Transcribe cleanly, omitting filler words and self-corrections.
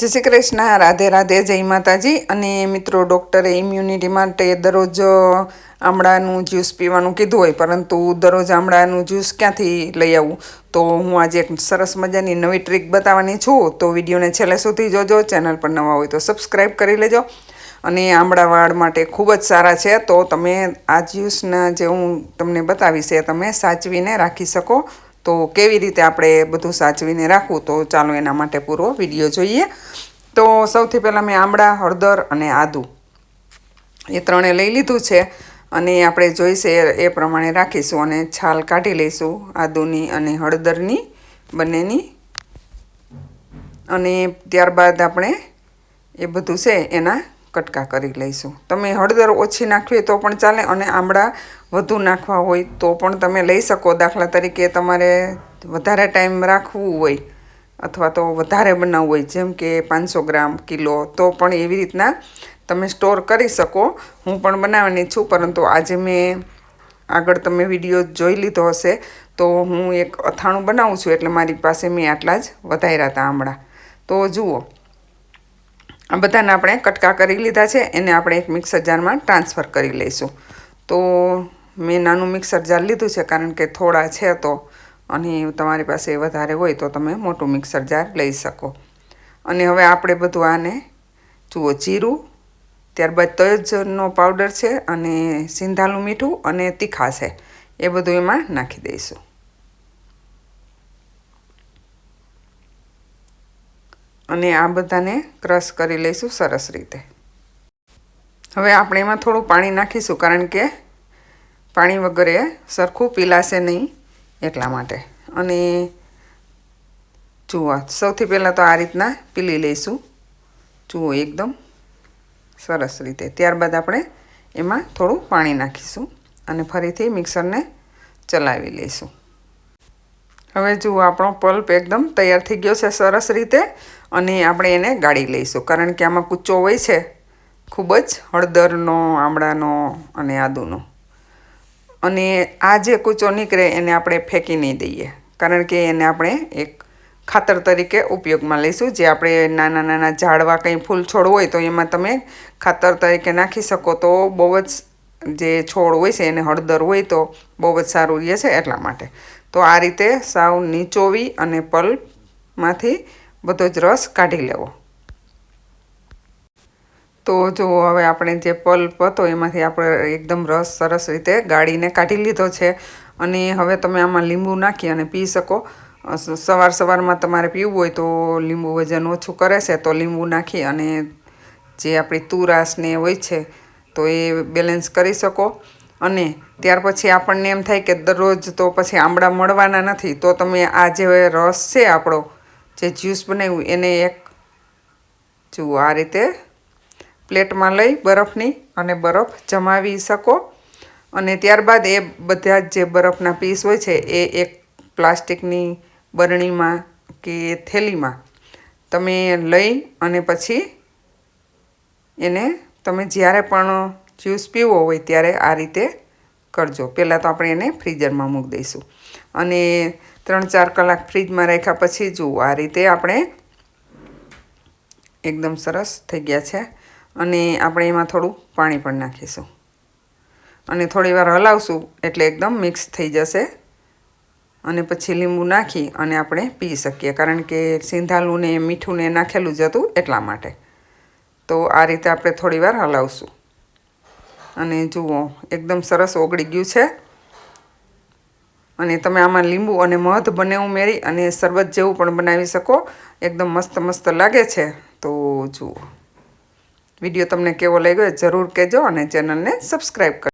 જય શ્રી કૃષ્ણ, રાધે રાધે, જય માતાજી। અને મિત્રો, ડૉક્ટરે ઇમ્યુનિટી માટે દરરોજ આમળાનું જ્યુસ પીવાનું કીધું હોય, પરંતુ દરરોજ આમળાનું જ્યુસ ક્યાંથી લઈ આવું? તો હું આજે એક સરસ મજાની નવી ટ્રીક બતાવવાની છું। તો વિડીયોને છેલ્લે સુધી જોજો। ચેનલ પર નવા હોય તો સબસ્ક્રાઈબ કરી લેજો। અને આમળા વાળ માટે ખૂબ જ સારા છે। તો તમે આ જ્યુસના જે હું તમને બતાવીશ એ તમે સાચવીને રાખી શકો। તો કેવી રીતે આપણે બધું સાચવીને રાખવું, તો ચાલો એના માટે પૂરો વિડીયો જોઈએ। તો સૌથી પહેલાં મેં આમળા, હળદર અને આદું એ ત્રણે લઈ લીધું છે, અને આપણે જોઈશે એ પ્રમાણે રાખીશું અને છાલ કાઢી લઈશું આદુની અને હળદરની બંનેની। અને ત્યારબાદ આપણે એ બધું છે એના કટકા કરી લઈશું। તમે હળદર ઓછી નાખવી તો પણ ચાલે, અને આમળા વધુ નાખવા હોય તો પણ તમે લઈ શકો। દાખલા તરીકે તમારે વધારે ટાઈમ રાખવું હોય અથવા તો વધારે બનાવવું હોય, જેમ કે 500 ગ્રામ, કિલો, તો પણ એવી રીતના તમે સ્ટોર કરી શકો। હું પણ બનાવવાની છું, પરંતુ આજે મેં આગળ તમે વિડીયો જોઈ લીધો હશે તો હું એક અથાણું બનાવું છું, એટલે મારી પાસે મેં આટલા જ વધાર્યા હતા આમળા। તો જુઓ, આ બધાને આપણે કટકા કરી લીધા છે, એને આપણે એક મિક્સર જારમાં ટ્રાન્સફર કરી લઈશું। તો મેં નાનું મિક્સર જાર લીધું છે, કારણ કે થોડા છે તો, અને તમારી પાસે વધારે હોય તો તમે મોટું મિક્સર જાર લઈ શકો। અને હવે આપણે બધું આને જુઓ, જીરું, ત્યારબાદ તજનો પાવડર છે, અને સિંધાલું મીઠું અને તીખા છે, એ બધું એમાં નાખી દઈશું। અને આ બધાને ક્રશ કરી લઈશું સરસ રીતે। હવે આપણે એમાં થોડું પાણી નાખીશું, કારણ કે પાણી વગર એ સરખું પીલાશે નહીં, એટલા માટે। અને જુઓ, સૌથી પહેલાં તો આ રીતના પીલી લઈશું, જુઓ, એકદમ સરસ રીતે। ત્યારબાદ આપણે એમાં થોડું પાણી નાખીશું અને ફરીથી મિક્સરને ચલાવી લઈશું। હવે જુઓ, આપણો પલ્પ એકદમ તૈયાર થઈ ગયો છે સરસ રીતે, અને આપણે એને ગાળી લઈશું, કારણ કે આમાં કૂચો હોય છે ખૂબ જ, હળદરનો, આમળાનો અને આદુનો। અને આ જે કૂચો નીકળે એને આપણે ફેંકી નહીં દઈએ, કારણ કે એને આપણે એક ખાતર તરીકે ઉપયોગમાં લઈશું। જે આપણે નાના નાના ઝાડવા કંઈ ફૂલ છોડ હોય તો એમાં તમે ખાતર તરીકે નાખી શકો, તો બહુ જ જે છોડ હોય છે એને હળદર હોય તો બહુ જ સારું રહે છે, એટલા માટે। તો આ રીતે સાવ નીચોવી અને પલ્પમાંથી બધો જ રસ કાઢી લેવો। તો જો હવે આપણે જે પલ્પ હતો એમાંથી આપણે એકદમ રસ સરસ રીતે ગાળીને કાઢી લીધો છે। અને હવે તમે આમાં લીંબુ નાખી અને પી શકો। સવારમાં તમારે પીવું હોય તો લીંબુ વજન ઓછું કરે છે, તો લીંબુ નાખી અને જે આપણી તુરાસને હોય છે તો એ બેલેન્સ કરી શકો। અને ત્યાર પછી આપણને એમ થાય કે દરરોજ તો પછી આમળા મળવાના નથી, તો તમે આ જે રસ છે આપણો જે જ્યુસ બનાવ્યું એને એક જુઓ આ રીતે પ્લેટમાં લઈ બરફની અને બરફ જમાવી શકો। અને ત્યારબાદ એ બધા જે બરફના પીસ હોય છે એ એક પ્લાસ્ટિકની બરણીમાં કે થેલીમાં તમે લઈ અને પછી એને તમે જ્યારે પણ જ્યુસ પીવો હોય ત્યારે આ રીતે કરજો। પહેલાં તો આપણે એને ફ્રીઝરમાં મૂકી દઈશું, અને 3-4 કલાક ફ્રીજમાં રાખ્યા પછી જુઓ આ રીતે આપણે એકદમ સરસ થઈ ગયા છે। અને આપણે એમાં થોડું પાણી પણ નાખીશું અને થોડી વાર હલાવશું એટલે એકદમ મિક્સ થઈ જશે। અને પછી લીંબુ નાખી અને આપણે પી શકીએ, કારણ કે સિંધાલું ને મીઠું ને નાખેલું જ હતું એટલા માટે। તો આ રીતે આપણે થોડી વાર હલાવશું, અને જુઓ એકદમ સરસ ઓગળી ગયું છે। અને તમે આમાં લીંબુ અને મધ બંને ઉમેરી અને શરબત જેવું પણ બનાવી શકો, એકદમ મસ્ત મસ્ત લાગે છે। તો જુઓ, વિડીયો તમને કેવો લાગ્યો જરૂર કહેજો, અને ચેનલને સબસ્ક્રાઈબ કરજો।